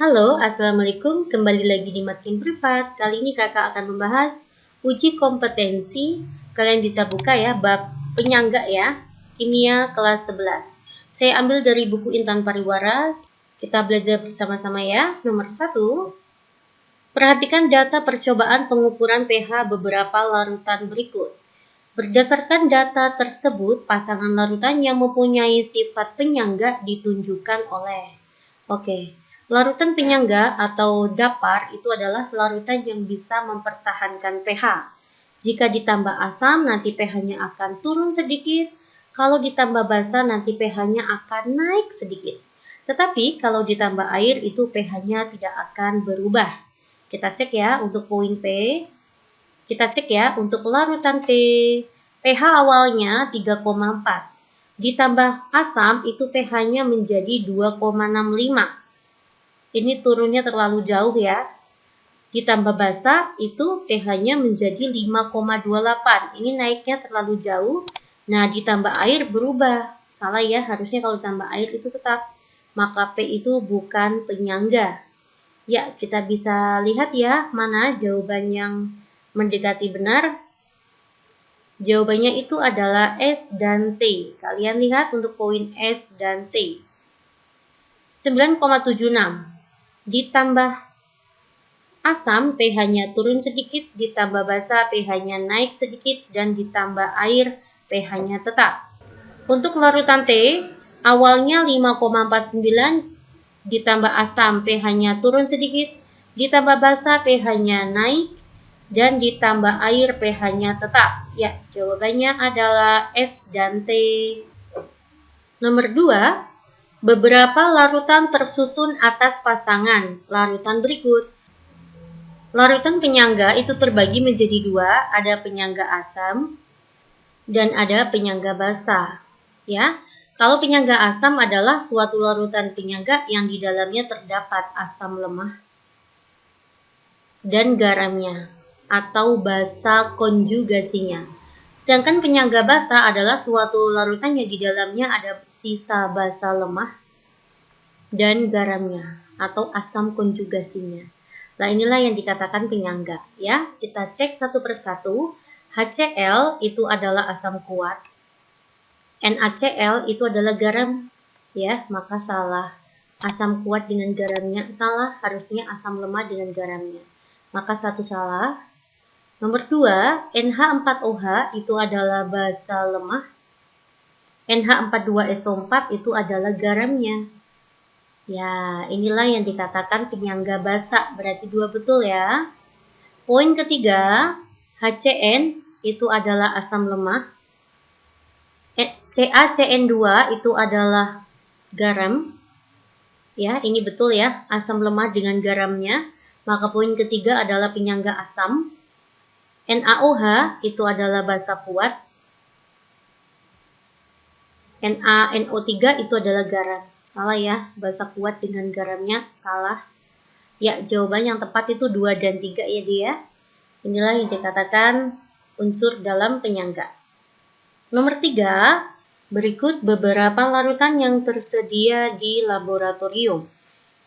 Halo, Assalamualaikum. Kembali lagi di Makin Privat. Kali ini kakak akan membahas uji kompetensi. Kalian bisa buka ya, bab penyangga ya, kimia kelas 11. Saya ambil dari buku Intan Pariwara. Kita belajar bersama-sama ya. Nomor 1. Perhatikan data percobaan pengukuran pH beberapa larutan berikut. Berdasarkan data tersebut, pasangan larutan yang mempunyai sifat penyangga ditunjukkan oleh. Oke. Larutan penyangga atau dapar itu adalah larutan yang bisa mempertahankan pH. Jika ditambah asam, nanti pH-nya akan turun sedikit. Kalau ditambah basa, nanti pH-nya akan naik sedikit. Tetapi kalau ditambah air, itu pH-nya tidak akan berubah. Kita cek ya untuk poin P. Kita cek ya untuk larutan P. pH awalnya 3,4. Ditambah asam, itu pH-nya menjadi 2,65. Ini turunnya terlalu jauh ya. Ditambah basa itu pH-nya menjadi 5,28. Ini naiknya terlalu jauh. Nah, ditambah air berubah. Salah ya, harusnya kalau ditambah air itu tetap. Maka P itu bukan penyangga. Ya, kita bisa lihat ya, mana jawaban yang mendekati benar. Jawabannya itu adalah S dan T. Kalian lihat untuk poin S dan T. 9,76. Ditambah asam, pH-nya turun sedikit, ditambah basa, pH-nya naik sedikit, dan ditambah air, pH-nya tetap. Untuk larutan T, awalnya 5,49, ditambah asam, pH-nya turun sedikit, ditambah basa, pH-nya naik, dan ditambah air, pH-nya tetap. Ya, jawabannya adalah S dan T. Nomor 2. Beberapa larutan tersusun atas pasangan larutan berikut. Larutan penyangga itu terbagi menjadi dua, ada penyangga asam dan ada penyangga basa. Ya, kalau penyangga asam adalah suatu larutan penyangga yang di dalamnya terdapat asam lemah dan garamnya atau basa konjugasinya. Sedangkan penyangga basa adalah suatu larutan yang di dalamnya ada sisa basa lemah dan garamnya atau asam konjugasinya. Nah, inilah yang dikatakan penyangga ya. Kita cek satu persatu. HCl itu adalah asam kuat. NaCl itu adalah garam ya, maka salah. Asam kuat dengan garamnya salah, harusnya asam lemah dengan garamnya. Maka satu salah. Nomor 2, NH4OH itu adalah basa lemah. NH42SO4 itu adalah garamnya. Ya, inilah yang dikatakan penyangga basa, berarti 2 betul ya. Poin ketiga, HCN itu adalah asam lemah. CaCN2 itu adalah garam. Ya, ini betul ya, asam lemah dengan garamnya. Maka poin ketiga adalah penyangga asam. NaOH itu adalah basa kuat. NaNO3 itu adalah garam. Salah ya, basa kuat dengan garamnya salah. Ya, jawaban yang tepat itu 2 dan 3 ya dia. Inilah yang dikatakan unsur dalam penyangga. Nomor 3, berikut beberapa larutan yang tersedia di laboratorium.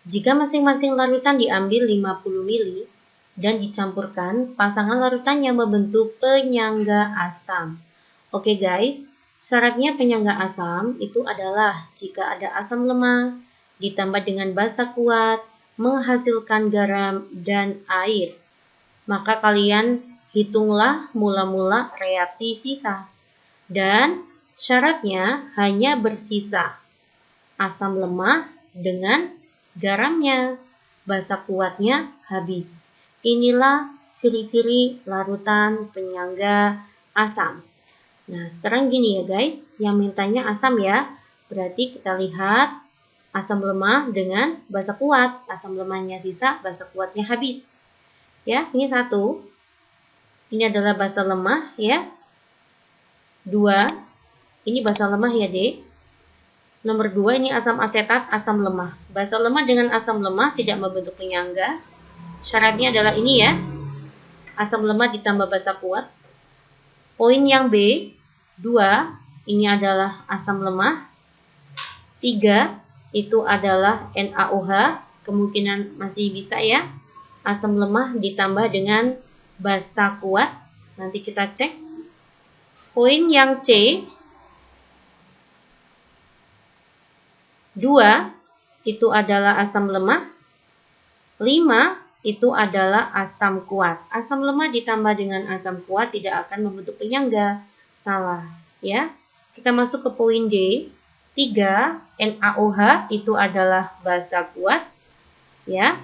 Jika masing-masing larutan diambil 50 ml dan dicampurkan, pasangan larutan yang membentuk penyangga asam. Oke guys, syaratnya penyangga asam itu adalah jika ada asam lemah ditambah dengan basa kuat menghasilkan garam dan air. Maka kalian hitunglah mula-mula reaksi sisa. Dan syaratnya hanya bersisa asam lemah dengan garamnya. Basa kuatnya habis. Inilah ciri-ciri larutan penyangga asam. Nah, sekarang gini ya guys, yang mintanya asam ya. Berarti kita lihat asam lemah dengan basa kuat. Asam lemahnya sisa, basa kuatnya habis. Ya, ini 1. Ini adalah basa lemah ya. 2, ini basa lemah ya D. Nomor 2, ini asam asetat, asam lemah. Basa lemah dengan asam lemah tidak membentuk penyangga. Syaratnya adalah ini ya, asam lemah ditambah basa kuat. Poin yang B, 2, ini adalah asam lemah. 3, itu adalah NaOH. kemungkinan masih bisa ya. Asam lemah ditambah dengan basa kuat. Nanti kita cek. Poin yang C, 2 itu adalah asam lemah, 5 itu adalah asam kuat. Asam lemah ditambah dengan asam kuat tidak akan membentuk penyangga. Salah, ya. Kita masuk ke poin D. 3 NaOH itu adalah basa kuat, ya.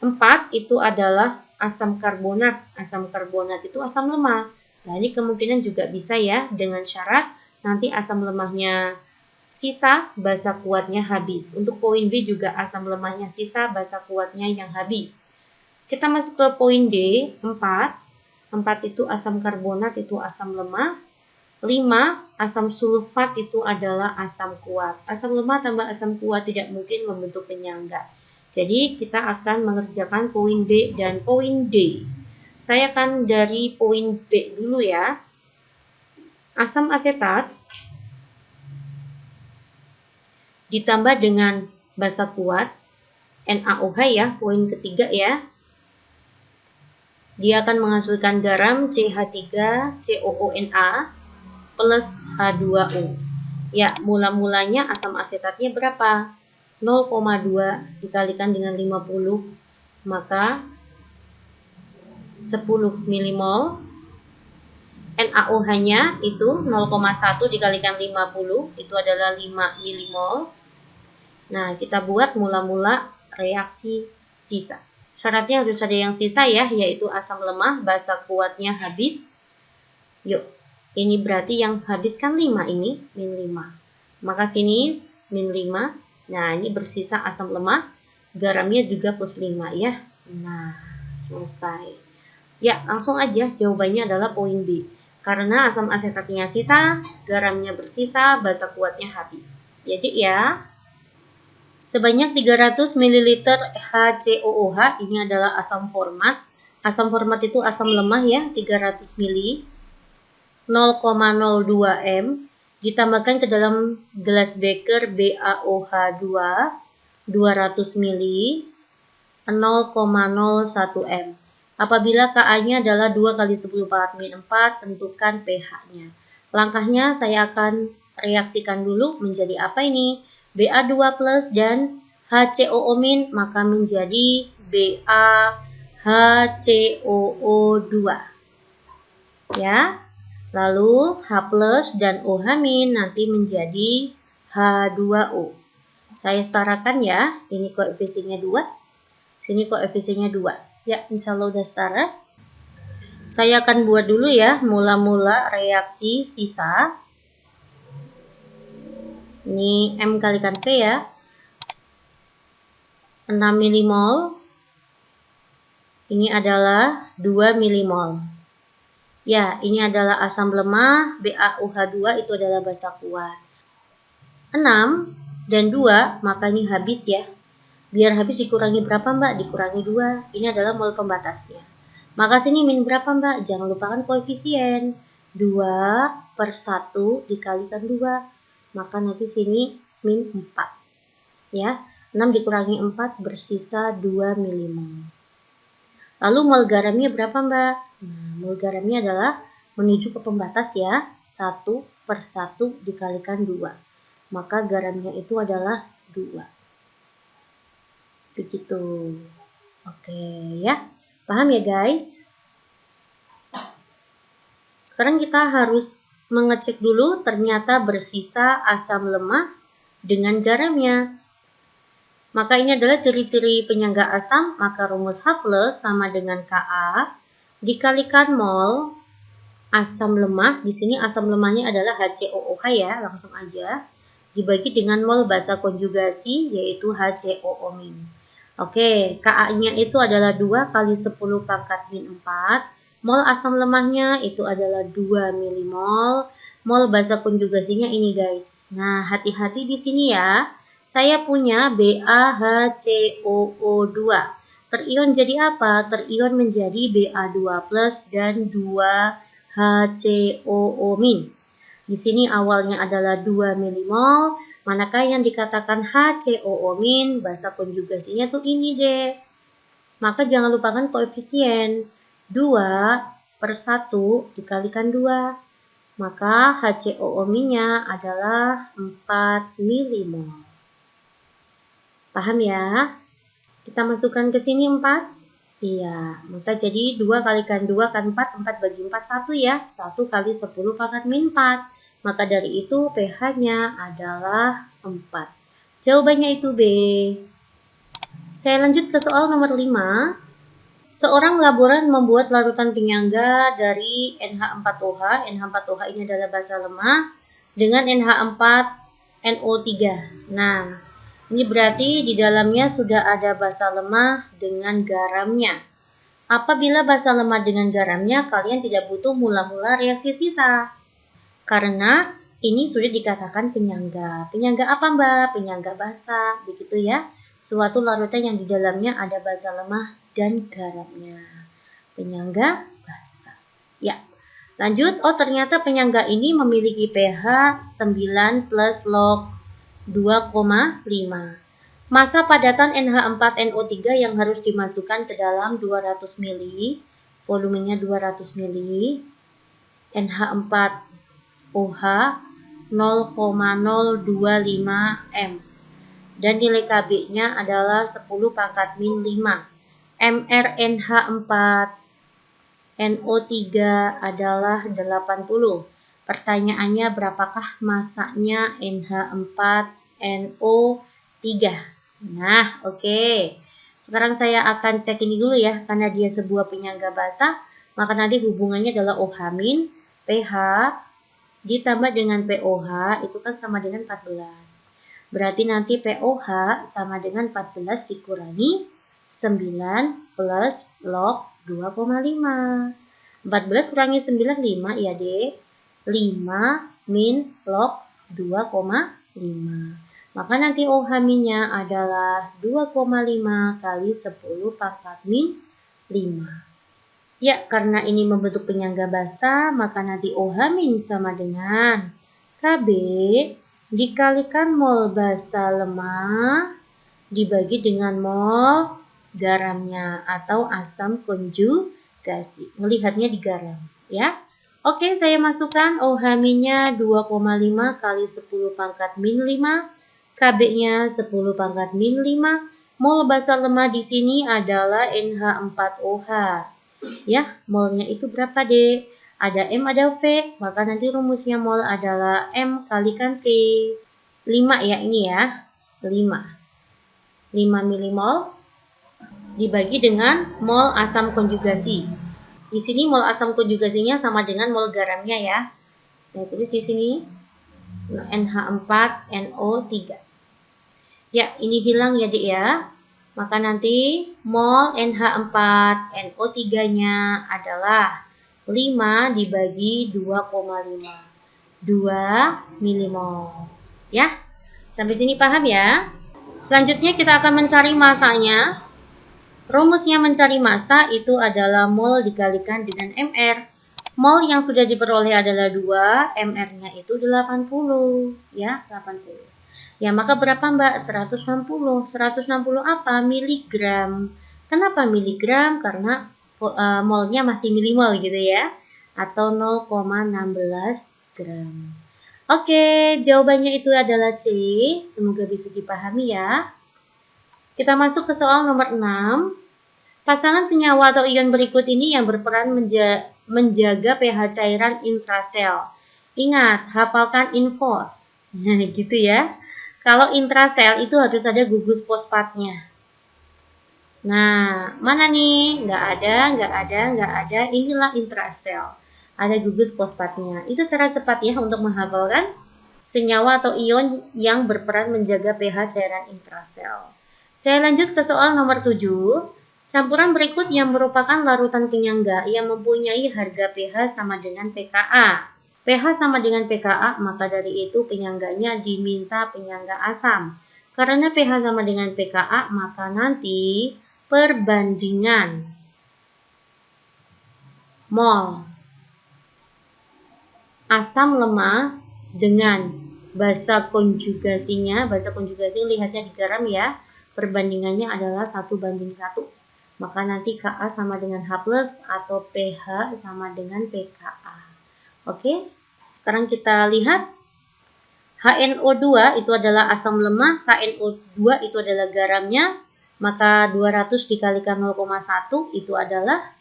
4 itu adalah asam karbonat. Asam karbonat itu asam lemah. Nah, ini kemungkinan juga bisa ya, dengan syarat nanti asam lemahnya sisa, basa kuatnya habis. Untuk poin B juga asam lemahnya sisa, basa kuatnya yang habis. Kita masuk ke poin D, 4. 4 itu asam karbonat, itu asam lemah. 5, asam sulfat itu adalah asam kuat. Asam lemah tambah asam kuat tidak mungkin membentuk penyangga. Jadi kita akan mengerjakan poin B dan poin D. Saya akan dari poin B dulu ya. Asam asetat ditambah dengan basa kuat, NaOH ya, poin ketiga ya. Dia akan menghasilkan garam CH3COONa plus H2O. Ya, mula-mulanya asam asetatnya berapa? 0,2 dikalikan dengan 50, maka 10 milimol. NaOH-nya itu 0,1 dikalikan 50, itu adalah 5 milimol. Nah, kita buat mula-mula reaksi sisa. Syaratnya harus ada yang sisa ya, yaitu asam lemah, basa kuatnya habis. Yuk, ini berarti yang habis kan 5 ini, min 5. Maka sini min 5. Nah, ini bersisa asam lemah, garamnya juga plus 5 ya. Nah, selesai. Ya, langsung aja jawabannya adalah poin B. Karena asam asetatnya sisa, garamnya bersisa, basa kuatnya habis. Jadi ya, sebanyak 300 ml HCOOH, ini adalah asam format. Asam format itu asam lemah ya, 300 ml. 0,02 m ditambahkan ke dalam gelas beker BaOH2 200 ml 0,01 m. Apabila Ka-nya adalah 2 kali 10 pangkat min 4, tentukan pH-nya. Langkahnya saya akan reaksikan dulu menjadi apa ini? Ba2 plus dan HCOO-, maka menjadi BaHCOO2. Ya. Lalu H plus dan OH- nanti menjadi H2O. Saya setarakan ya, ini koefisiennya 2, sini koefisiennya 2. Ya, insya Allah udah setara. Saya akan buat dulu ya, mula-mula reaksi sisa. Ini M kalikan P ya. 6 milimol. Ini adalah 2 milimol. Ya, ini adalah asam lemah, BaOH2 itu adalah basa kuat. 6 dan 2, maka ini habis ya. Biar habis dikurangi berapa mbak? Dikurangi 2. Ini adalah mol pembatasnya. Maka sini min berapa mbak? Jangan lupakan koefisien. 2 per 1 dikalikan 2. Maka nanti sini min 4. Ya, 6 dikurangi 4 bersisa 2 milimol. Lalu mol garamnya berapa mbak? Nah, mol garamnya adalah menuju ke pembatas ya. 1 per 1 dikalikan 2. Maka garamnya itu adalah 2. Begitu. Oke ya. Paham ya guys? Sekarang kita harus mengecek dulu ternyata bersisa asam lemah dengan garamnya. Maka ini adalah ciri-ciri penyangga asam, maka rumus H plus sama dengan Ka dikalikan mol asam lemah. Di sini asam lemahnya adalah HCOOH ya, langsung aja. Dibagi dengan mol basa konjugasi yaitu HCOO-. Oke, Ka-nya itu adalah 2 kali 10 pangkat min 4. Mol asam lemahnya itu adalah 2 milimol. Mol basa konjugasinya ini guys. Nah, hati-hati di sini ya. Saya punya BaHCOO2. Terion jadi apa? Terion menjadi Ba2 plus dan 2 HCOO-. Di sini awalnya adalah 2 milimol, Manakah yang dikatakan HCOO min? Bahasa konjugasinya tuh ini deh. Maka jangan lupakan koefisien. 2/1 dikalikan 2. Maka HCOO min-nya adalah 4 milimol. Paham ya? Kita masukkan ke sini 4. Iya, maka jadi 2 kalikan 2 kan 4. 4 bagi 4 1 ya. 1 kali 10 pangkat min 4. Maka dari itu pH-nya adalah 4. Jawabannya itu B. Saya lanjut ke soal nomor 5. Seorang laboran membuat larutan penyangga dari NH4OH. NH4OH ini adalah basa lemah dengan NH4NO3. Nah, ini berarti di dalamnya sudah ada basa lemah dengan garamnya. Apabila basa lemah dengan garamnya, kalian tidak butuh mula-mula reaksi sisa. Karena ini sudah dikatakan penyangga. Penyangga apa Mbak? Penyangga basa, begitu ya. Suatu larutan yang di dalamnya ada basa lemah dan garamnya. Penyangga basa. Ya, lanjut. Oh, ternyata penyangga ini memiliki pH 9 plus log 2,5. Massa padatan NH4NO3 yang harus dimasukkan ke dalam 200 ml, volumenya 200 ml, NH4OH 0,025 M. Dan nilai Kb-nya adalah 10 pangkat min 5. mRNH4NO3 adalah 80. Pertanyaannya, berapakah massanya NH4NO3? Nah, oke. Sekarang saya akan cek ini dulu ya, karena dia sebuah penyangga basa, maka nanti hubungannya adalah OH-, pH ditambah dengan POH itu kan sama dengan 14. Berarti nanti POH sama dengan 14 dikurangi 9 plus log 2,5. 14 kurangi 9, 5 ya dek. 5 min log 2,5. Maka nanti OH minnya adalah 2,5 kali 10 pangkat min 5. Ya, karena ini membentuk penyangga basa, maka nanti OH min sama dengan Kb dikalikan mol basa lemah dibagi dengan mol garamnya atau asam konjugasi. Melihatnya di garam, ya. Oke, saya masukkan OH minnya 2,5 kali 10 pangkat min 5, Kb-nya 10 pangkat min 5. Mol basa lemah di sini adalah NH4OH. Ya, molnya itu berapa, Dek? Ada M, ada V, maka nanti rumusnya mol adalah M kalikan V. 5 ya ini ya, 5 milimol dibagi dengan mol asam konjugasi. Di sini mol asam konjugasinya sama dengan mol garamnya ya. Saya tulis di sini NH4NO3. Ya, ini hilang ya Dek ya. Maka nanti mol NH4NO3-nya adalah 5 dibagi 2,5. 2 milimol. Ya, sampai sini paham ya? Selanjutnya kita akan mencari massanya. Rumusnya mencari massa itu adalah mol dikalikan dengan mR. Mol yang sudah diperoleh adalah 2, mR-nya itu 80. Ya, 80. Ya, maka berapa Mbak? 160. 160 apa? Miligram. Kenapa miligram? Karena molnya masih milimol gitu ya. Atau 0,16 gram. Oke, jawabannya itu adalah C. Semoga bisa dipahami ya. Kita masuk ke soal nomor 6. Pasangan senyawa atau ion berikut ini yang berperan menjaga pH cairan intrasel. Ingat, hafalkan infos. Gitu ya. Kalau intrasel itu harus ada gugus fosfatnya. Nah, mana nih? Nggak ada. Inilah intrasel. Ada gugus fosfatnya. Itu cara cepat ya untuk menghafalkan senyawa atau ion yang berperan menjaga pH cairan intrasel. Saya lanjut ke soal nomor 7. Campuran berikut yang merupakan larutan penyangga yang mempunyai harga pH sama dengan pKa. pH sama dengan pKa, maka dari itu penyangganya diminta penyangga asam. Karena pH sama dengan pKa, maka nanti perbandingan mol asam lemah dengan Basa konjugasi lihatnya di garam ya. Perbandingannya adalah 1:1. Maka nanti Ka sama dengan H+ atau pH sama dengan pKa. Oke, sekarang kita lihat HNO2 itu adalah asam lemah, KNO2 itu adalah garamnya, maka 200 dikalikan 0,1 itu adalah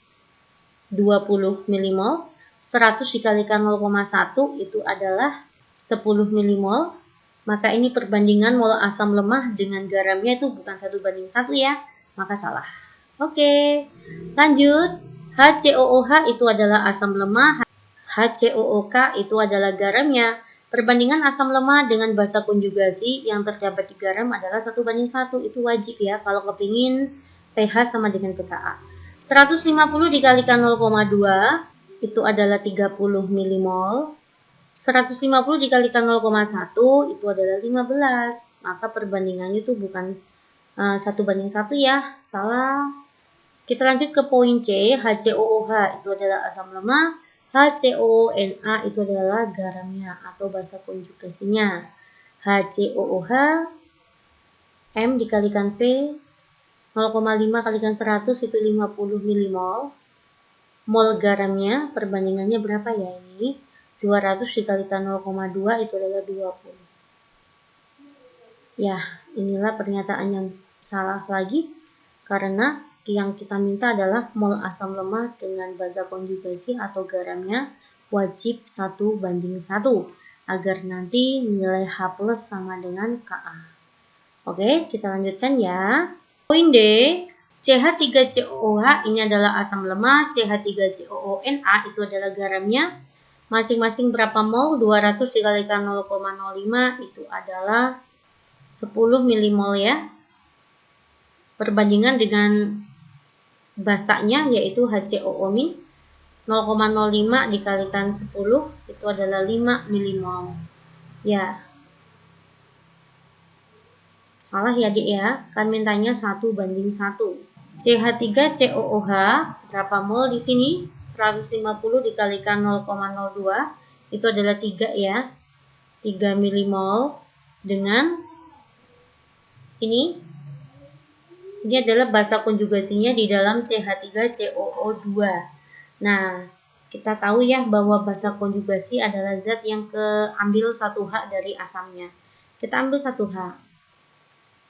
20 mmol, 100 dikalikan 0,1 itu adalah 10 mmol. Maka ini perbandingan mol asam lemah dengan garamnya itu bukan 1:1 ya, maka salah. Oke, lanjut. HCOOH itu adalah asam lemah, HCOOK itu adalah garamnya. Perbandingan asam lemah dengan basa konjugasi yang terdapat di garam adalah 1:1. Itu wajib ya kalau kepingin pH sama dengan pKa. 150 dikalikan 0,2 itu adalah 30 mmol. 150 dikalikan 0,1 itu adalah 15. Maka perbandingannya itu bukan 1:1 ya, salah. Kita lanjut ke poin C, HCOOH itu adalah asam lemah, HCOONA itu adalah garamnya atau basa konjugasinya. HCOOH M dikalikan P 0,5 kalikan 100 itu 50 mmol. Mol garamnya perbandingannya berapa ya ini? 200 dikalikan 0,2 itu adalah 20. Ya, inilah pernyataan yang salah lagi karena yang kita minta adalah mol asam lemah dengan basa konjugasi atau garamnya wajib 1:1 agar nanti nilai H+ sama dengan Ka. Oke, kita lanjutkan ya. Poin D, CH3COOH ini adalah asam lemah, CH3COONA itu adalah garamnya. Masing-masing berapa mol? 200 dikalikan 0,05 itu adalah 10 mmol ya. Perbandingan dengan basanya yaitu HCOO- 0,05 dikalikan 10 itu adalah 5 mmol. Ya. Salah ya Dik ya, kan mintanya 1:1. CH3COOH berapa mol di sini? 150 dikalikan 0,02 itu adalah 3 ya. 3 mmol dengan ini adalah basa konjugasinya di dalam CH3COO2. Nah, kita tahu ya bahwa basa konjugasi adalah zat yang keambil 1H dari asamnya. Kita ambil 1H.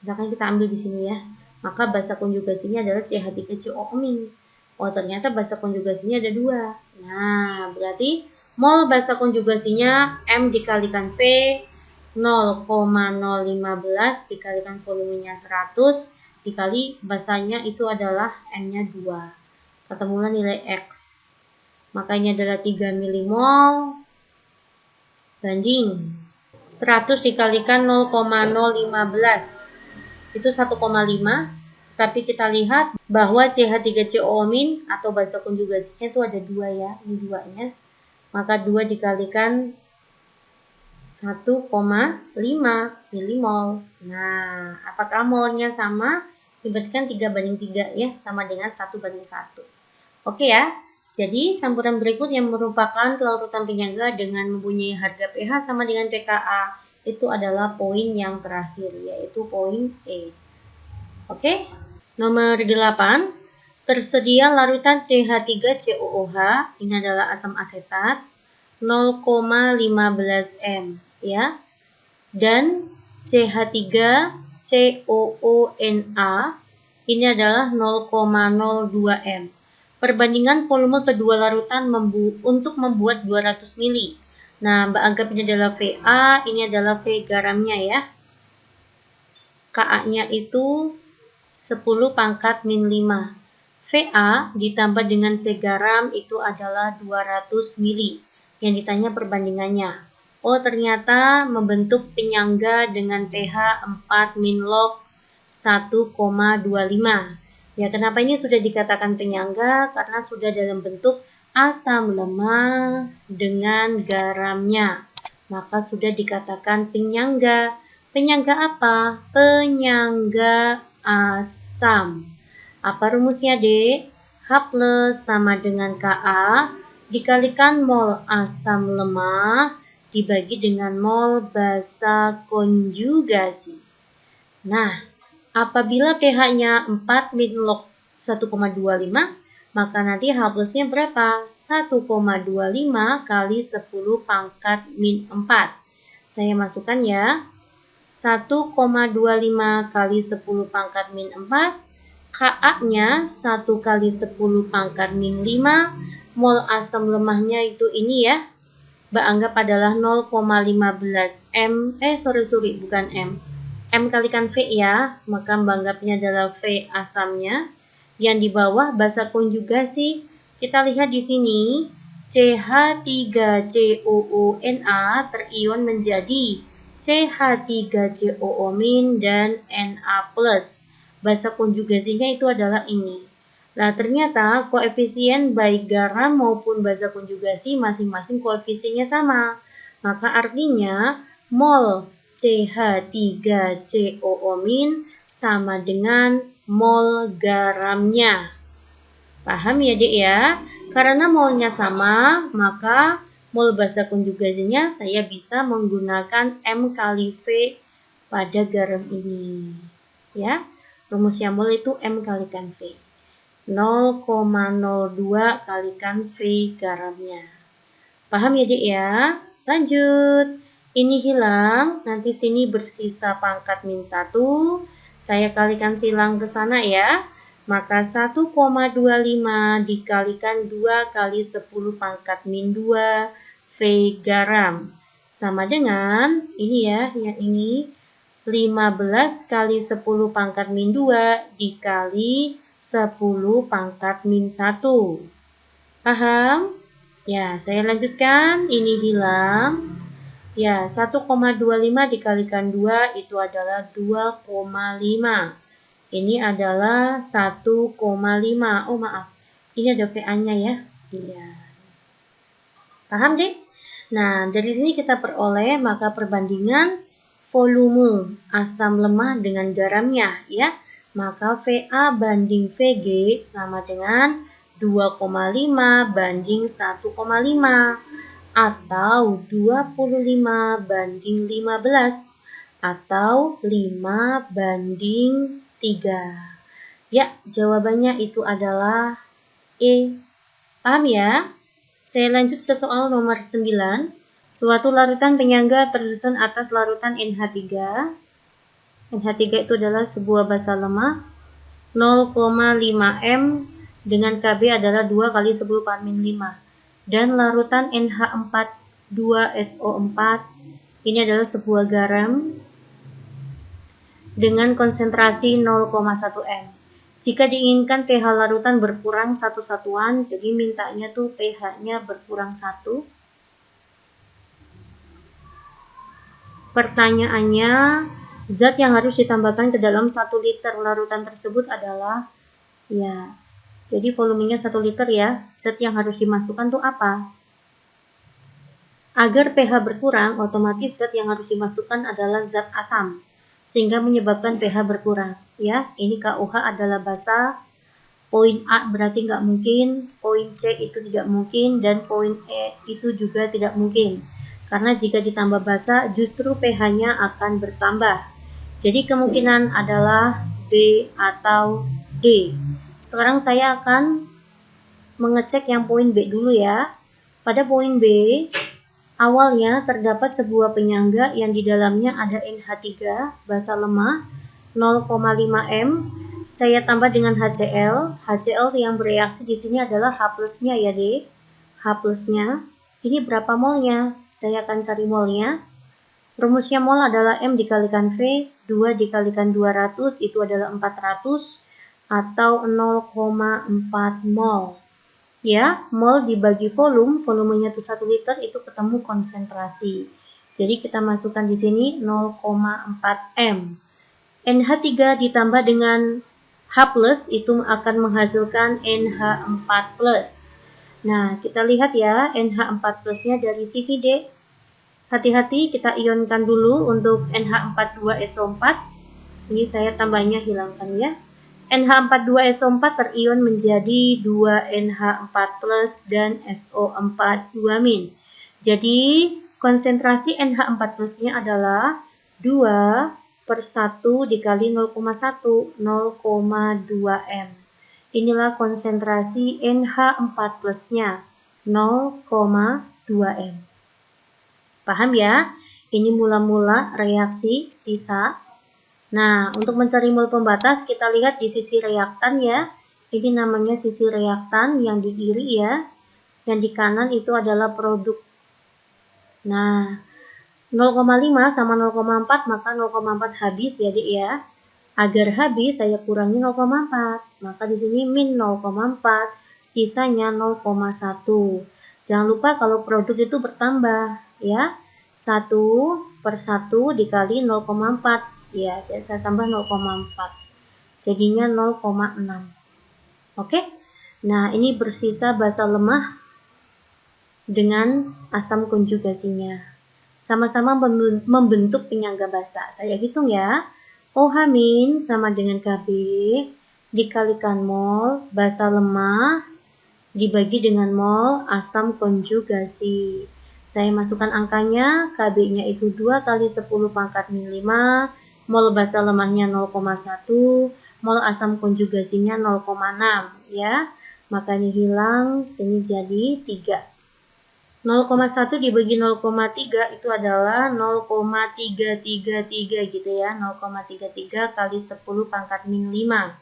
Misalkan kita ambil di sini ya. Maka basa konjugasinya adalah CH3COO-. Oh, ternyata basa konjugasinya ada 2. Nah, berarti mol basa konjugasinya M dikalikan V 0,015 dikalikan volumenya 100 dikali basanya itu adalah N-nya 2. Ketemulah nilai X. Maka ini adalah 3 mmol banding 100 dikalikan 0,015. Itu 1,5. Tapi kita lihat bahwa CH3COO- atau basa konjugasinya itu ada 2 ya. Ini 2-nya. Maka 2 dikalikan 1,5 mmol. Nah, apakah molnya sama? Libatkan 3:3 ya, sama dengan 1:1. Oke ya. Jadi, campuran berikut yang merupakan larutan penyangga dengan mempunyai harga pH sama dengan pKa itu adalah poin yang terakhir, yaitu poin E. Oke. Nomor 8. Tersedia larutan CH3COOH, ini adalah asam asetat, 0,15 m ya. Dan CH3COONA ini adalah 0,02 m. Perbandingan volume kedua larutan untuk membuat 200 ml. Nah, Mbak anggap ini adalah VA, ini adalah V garamnya ya. Ka-nya itu 10⁻⁵. VA ditambah dengan V garam itu adalah 200 ml. Yang ditanya perbandingannya. Oh, ternyata membentuk penyangga dengan pH 4 min-log 1,25. Ya, kenapa ini sudah dikatakan penyangga? Karena sudah dalam bentuk asam lemah dengan garamnya. Maka sudah dikatakan penyangga. Penyangga apa? Penyangga asam. Apa rumusnya, Dek? H+ sama dengan Ka dikalikan mol asam lemah dibagi dengan mol basa konjugasi. Nah, apabila pH-nya 4 min log 1,25, maka nanti H plusnya berapa? 1,25 kali 10 pangkat min 4. Saya masukkan ya. 1,25 kali 10 pangkat min 4. Ka-nya 1 kali 10 pangkat min 5. Mol asam lemahnya itu ini ya. Mbak anggap adalah 0,15 M. Bukan M. M kalikan V ya. Maka Mbak anggapnya adalah V asamnya. Yang di bawah basa konjugasi, kita lihat di sini CH3COONa terion menjadi CH3COO- dan Na+. Basa konjugasinya itu adalah ini. Nah, ternyata koefisien baik garam maupun basa konjugasi masing-masing koefisiennya sama. Maka artinya mol CH3COO- sama dengan mol garamnya. Paham ya, Dek ya? Karena molnya sama, maka mol basa konjugasinya saya bisa menggunakan M kali V pada garam ini. Ya, rumusnya mol itu M kalikan V. 0,02 kalikan V garamnya. Paham ya, Dek ya? Lanjut. Ini hilang, nanti sini bersisa pangkat min 1. Saya kalikan silang ke sana ya. Maka 1,25 dikalikan 2 kali 10 pangkat min 2 V garam. Sama dengan, ini ya, yang ini. 15 kali 10 pangkat min 2 dikali 10 pangkat min 1. Paham? Ya, saya lanjutkan. Ini hilang. Ya, 1,25 dikalikan 2 itu adalah 2,5. Ini adalah 1,5. Oh, maaf. Ini ada VA-nya ya. Iya. Paham, Dek? Nah, dari sini kita peroleh maka perbandingan volume asam lemah dengan garamnya ya. Maka VA banding VG sama dengan 2,5 banding 1,5 atau 25 banding 15 atau 5 banding 3. Ya, jawabannya itu adalah E. Paham ya? Saya lanjut ke soal nomor 9. Suatu larutan penyangga tersusun atas larutan NH3. NH3 itu adalah sebuah basa lemah 0,5 M dengan Kb adalah 2 kali 10 pangkat min 5. Dan larutan NH4 2SO4 ini adalah sebuah garam dengan konsentrasi 0,1 M. Jika diinginkan pH larutan berkurang 1 satuan, jadi mintanya tuh pH-nya berkurang 1. Pertanyaannya, zat yang harus ditambahkan ke dalam 1 liter larutan tersebut adalah, ya, jadi volumenya 1 liter ya. Zat yang harus dimasukkan tuh apa? Agar pH berkurang, otomatis zat yang harus dimasukkan adalah zat asam, sehingga menyebabkan pH berkurang. Ya, ini KUH adalah basa. Poin A berarti nggak mungkin, poin C itu tidak mungkin, dan poin E itu juga tidak mungkin. Karena jika ditambah basa, justru pH-nya akan bertambah. Jadi kemungkinan adalah B atau D. Sekarang saya akan mengecek yang poin B dulu ya. Pada poin B, awalnya terdapat sebuah penyangga yang di dalamnya ada NH3, basa lemah, 0,5 M. Saya tambah dengan HCl. HCl yang bereaksi di sini adalah H plusnya ya, D. H plusnya. Ini berapa molnya? Saya akan cari molnya. Rumusnya mol adalah M dikalikan V, 2 dikalikan 200 itu adalah 400 atau 0,4 mol. Ya, mol dibagi volumenya itu 1 liter itu ketemu konsentrasi. Jadi kita masukkan di sini 0,4 M. NH3 ditambah dengan H+ itu akan menghasilkan NH4+. Nah, kita lihat ya, NH4+-nya dari sini, Dek. Hati-hati, kita ionkan dulu untuk NH42SO4. Ini saya tambahnya hilangkan ya. NH42SO4 terion menjadi 2NH4+ dan SO4 2-. Jadi, konsentrasi NH4+ nya adalah 2/1 dikali 0,1, 0,2 M. Inilah konsentrasi NH4+-nya, 0,2 M. Paham ya? Ini mula-mula reaksi sisa. Nah, untuk mencari mol pembatas, kita lihat di sisi reaktan ya. Ini namanya sisi reaktan yang di kiri ya. Yang di kanan itu adalah produk. Nah, 0,5 sama 0,4, maka 0,4 habis ya, Dik ya. Agar habis, saya kurangi 0,4. Maka di sini min 0,4, sisanya 0,1. Jangan lupa kalau produk itu bertambah, ya. 1/1 dikali 0,4. Ya, kita tambah 0,4. Jadinya 0,6. Oke? Nah, ini bersisa basa lemah dengan asam konjugasinya. Sama-sama membentuk penyangga basa. Saya hitung ya. OH- sama dengan Kb dikalikan mol basa lemah dibagi dengan mol asam konjugasi. Saya masukkan angkanya, Kb-nya itu 2 kali 10 pangkat min 5, mol basa lemahnya 0,1, mol asam konjugasinya 0,6 ya. Makanya hilang, sini jadi 3. 0,1 dibagi 0,3 itu adalah 0,333 gitu ya. 0,33 kali 10 pangkat min 5.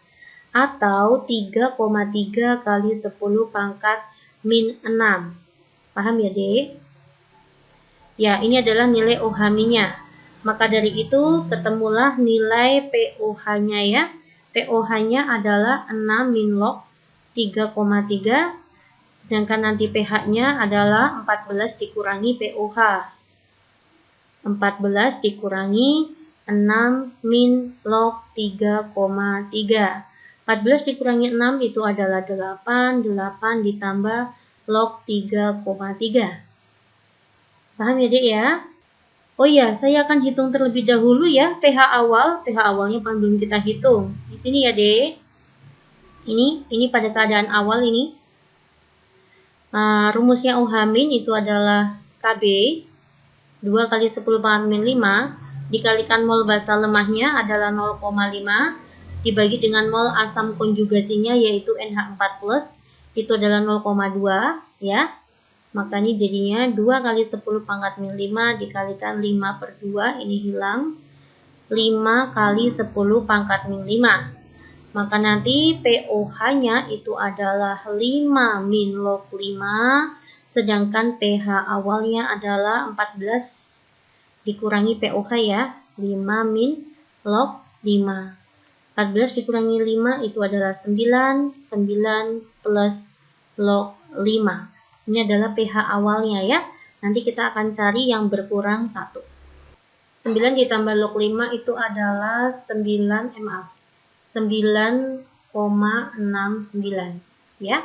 Atau 3,3 kali 10 pangkat min 6. Paham ya, Dek? Ya, ini adalah nilai OH-nya. Maka dari itu, ketemulah nilai POH-nya ya. POH-nya adalah 6 min log 3,3. Sedangkan nanti pH-nya adalah 14 dikurangi POH. 14 dikurangi 6 min log 3,3. 14 dikurangi 6 itu adalah 8. 8 ditambah log 3,3. Paham ya, Dek ya? Oh iya, saya akan hitung terlebih dahulu ya pH awal. pH awalnya belum kita hitung. Di sini ya, Dek. Ini pada keadaan awal ini. Rumusnya OH- itu adalah Kb 2 kali 10 pangkat min 5 dikalikan mol basa lemahnya adalah 0,5 dibagi dengan mol asam konjugasinya yaitu NH4+ itu adalah 0,2 ya. Makanya jadinya 2 kali 10 pangkat min 5 dikalikan 5/2 ini hilang 5 kali 10 pangkat min 5. Maka nanti POH-nya itu adalah 5 min log 5, sedangkan pH awalnya adalah 14 dikurangi POH ya, 5 min log 5. 14 dikurangi 5 itu adalah 9, 9 plus log 5. Ini adalah pH awalnya ya. Nanti kita akan cari yang berkurang 1. 9 ditambah log 5 itu adalah 9,69 ya.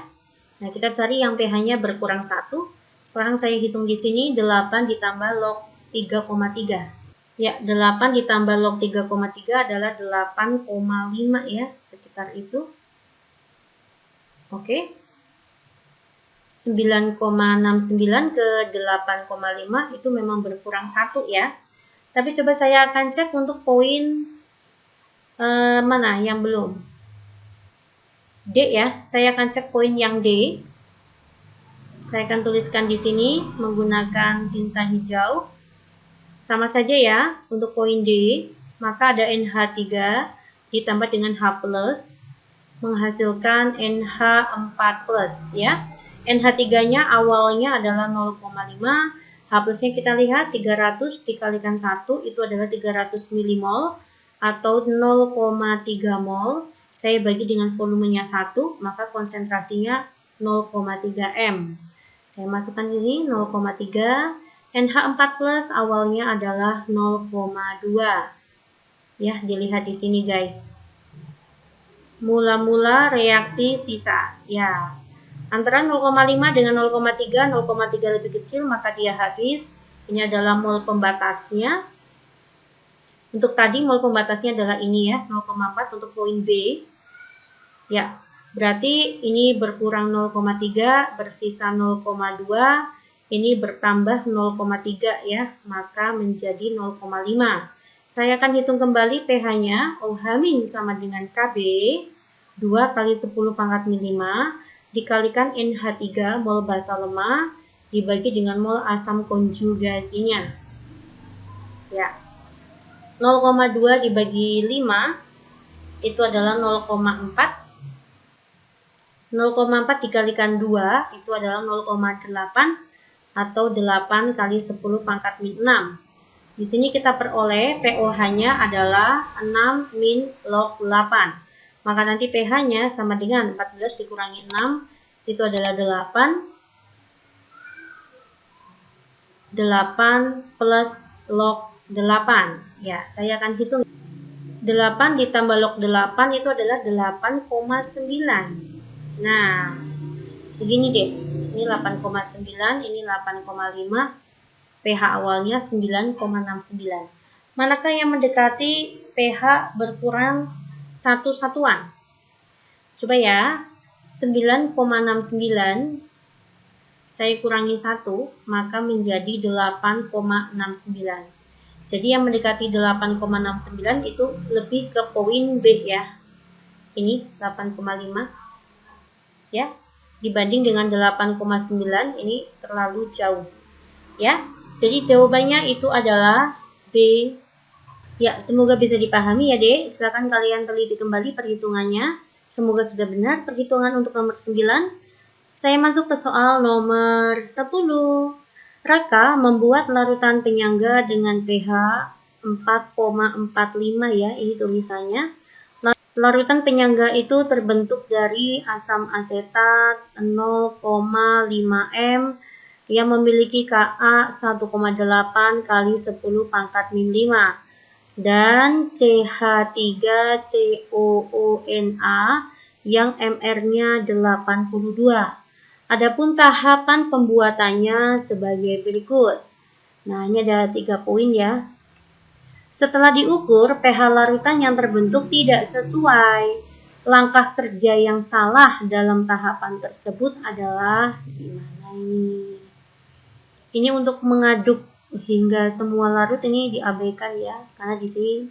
Nah, kita cari yang pH-nya berkurang 1. Sekarang saya hitung di sini 8 ditambah log 3,3. Ya, 8 ditambah log 3,3 adalah 8,5 ya, sekitar itu. Oke. 9,69 ke 8,5 itu memang berkurang 1 ya. Tapi coba saya akan cek untuk poin mana yang belum. D ya, saya akan cek poin yang D. Saya akan tuliskan di sini menggunakan tinta hijau. Sama saja ya, untuk poin D, maka ada NH3 ditambah dengan H+, menghasilkan NH4+ ya. NH3-nya awalnya adalah 0,5, H+-nya kita lihat 300 dikalikan 1 itu adalah 300 milimol atau 0,3 mol. Saya bagi dengan volumenya 1, maka konsentrasinya 0,3 M. Saya masukkan di sini 0,3. NH4+ awalnya adalah 0,2. Ya, dilihat di sini guys. Mula-mula reaksi sisa. Ya. Antara 0,5 dengan 0,3, 0,3 lebih kecil maka dia habis. Ini adalah mol pembatasnya. Untuk tadi mol pembatasnya adalah ini ya, 0,4 untuk poin B. Ya, berarti ini berkurang 0,3, bersisa 0,2. Ini bertambah 0,3 ya, maka menjadi 0,5. Saya akan hitung kembali pH-nya. OH- sama dengan Kb, 2 kali 10 pangkat min 5, dikalikan NH3 mol basa lemah, dibagi dengan mol asam konjugasinya. Ya, 0,2 dibagi 5, itu adalah 0,4. 0,4 dikalikan 2, itu adalah 0,8. Atau 8 kali 10 pangkat min 6. Di sini kita peroleh pOH-nya adalah 6 min log 8. Maka nanti pH-nya sama dengan 14 dikurangi 6, itu adalah 8. 8 plus log 8. Ya, saya akan hitung. 8 ditambah log 8 itu adalah 8,9. Nah, begini deh. Ini 8,9, ini 8,5, pH awalnya 9,69. Manakah yang mendekati pH berkurang 1 satuan? Coba ya, 9,69 saya kurangi 1, maka menjadi 8,69. Jadi yang mendekati 8,69 itu lebih ke poin B ya. Ini 8,5 ya. Dibanding dengan 8,9 ini terlalu jauh. Ya, jadi jawabannya itu adalah B. Ya, semoga bisa dipahami ya, Dek. Silakan kalian teliti kembali perhitungannya. Semoga sudah benar perhitungan untuk nomor 9. Saya masuk ke soal nomor 10. Raka membuat larutan penyangga dengan pH 4,45 ya, ini tulisannya. Larutan penyangga itu terbentuk dari asam asetat 0,5 M yang memiliki Ka 1,8 kali 10 pangkat min 5 dan CH3COONA yang MR-nya 82. Adapun tahapan pembuatannya sebagai berikut. Nah, ini ada 3 poin ya. Setelah diukur, pH larutan yang terbentuk tidak sesuai. Langkah kerja yang salah dalam tahapan tersebut adalah gimana ini? Ini untuk mengaduk hingga semua larut ini diabaikan ya, karena di sini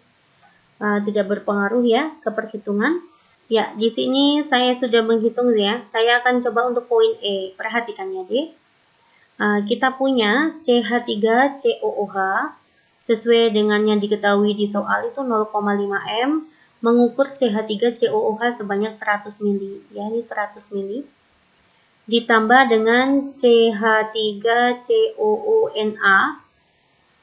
tidak berpengaruh ya ke perhitungan. Ya, di sini saya sudah menghitung ya. Saya akan coba untuk poin E. Perhatikan ya, Dek. Kita punya CH3COOH sesuai dengan yang diketahui di soal itu 0,5 M, mengukur CH3COOH sebanyak 100 ml. Ya, ini 100 ml. Ditambah dengan CH3COONA.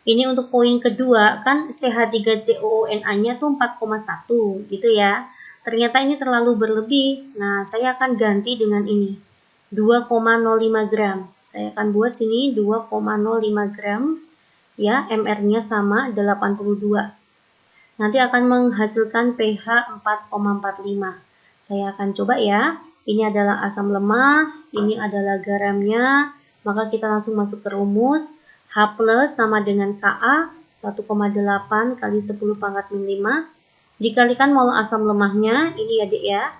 Ini untuk poin kedua, kan CH3COONA-nya tuh 4,1 gitu ya. Ternyata ini terlalu berlebih. Nah, saya akan ganti dengan ini. 2,05 gram. Saya akan buat sini 2,05 gram. Ya, MR-nya sama 82. Nanti akan menghasilkan pH 4,45. Saya akan coba ya. Ini adalah asam lemah, ini adalah garamnya. Maka kita langsung masuk ke rumus. H plus sama dengan Ka 1,8 kali 10 pangkat min 5. Dikalikan mol asam lemahnya, ini ya Dek ya.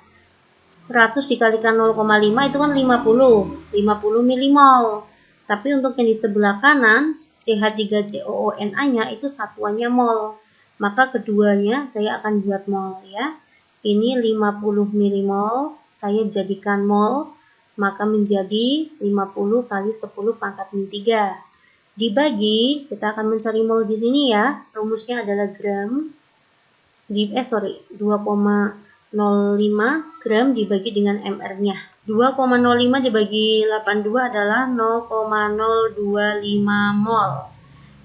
100 dikalikan 0,5 itu kan 50 milimol. Tapi untuk yang di sebelah kanan, CH3COONA-nya itu satuannya mol. Maka keduanya saya akan buat mol ya. Ini 50 milimol, saya jadikan mol, maka menjadi 50 kali 10 pangkat min 3. Dibagi, kita akan mencari mol di sini ya. Rumusnya adalah gram. 2,05 gram dibagi dengan MR-nya. 2,05 dibagi 82 adalah 0,025 mol.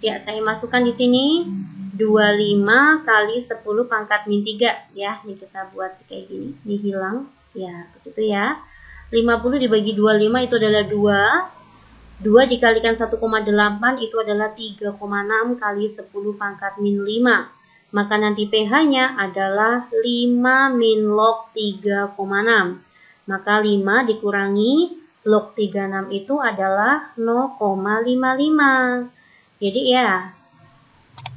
Ya, saya masukkan di sini 25 kali 10 pangkat min 3 ya. Ini kita buat kayak gini, ini hilang. Ya, begitu ya. 50 dibagi 25 itu adalah 2. 2 dikalikan 1,8 itu adalah 3,6 kali 10 pangkat min 5. Maka nanti pH-nya adalah 5 min log 3,6. Maka 5 dikurangi log 36 itu adalah 0,55. Jadi ya,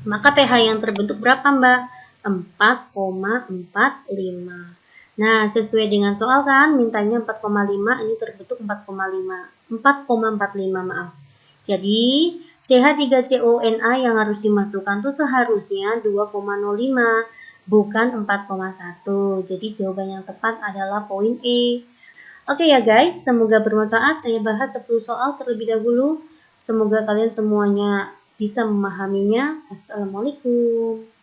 maka pH yang terbentuk berapa Mbak? 4,45. Nah, sesuai dengan soal kan, mintanya 4,5, ini terbentuk 4,5. 4,45 maaf. Jadi CH3CONA yang harus dimasukkan tuh seharusnya 2,05 bukan 4,1. Jadi jawaban yang tepat adalah poin E. Oke ya guys, semoga bermanfaat. Saya bahas 10 soal terlebih dahulu. Semoga kalian semuanya bisa memahaminya. Assalamualaikum.